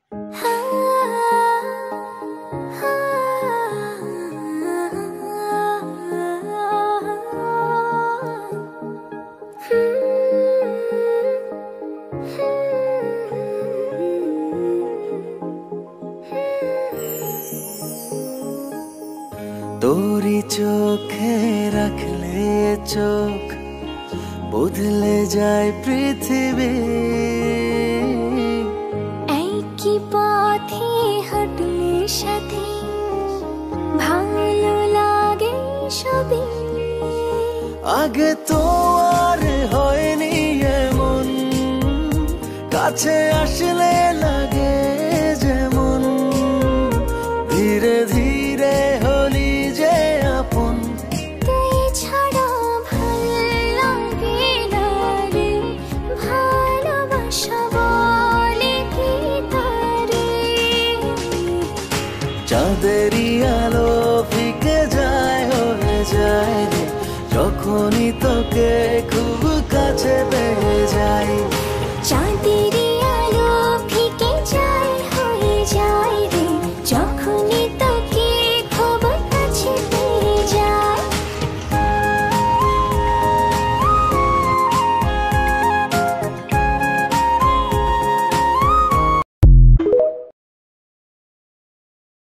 তোরি চোখে রাখলে চোখ বদলে যায় পৃথিবী। একই পথে হাঁটলে সাথে ভালো লাগে সবই। আগে তো আর হয়নি এমন, কাছে আসলে লাগে যেমন, ধীরে ধীরে হলি যে আপন। তুই ছাড়া ভালো লাগে না রে, ভালোবাসা বলে কি তারে। চাঁদেরই আলো ফিকে যায় হয়ে যায় রে, যখনই তোকে খুব কাছে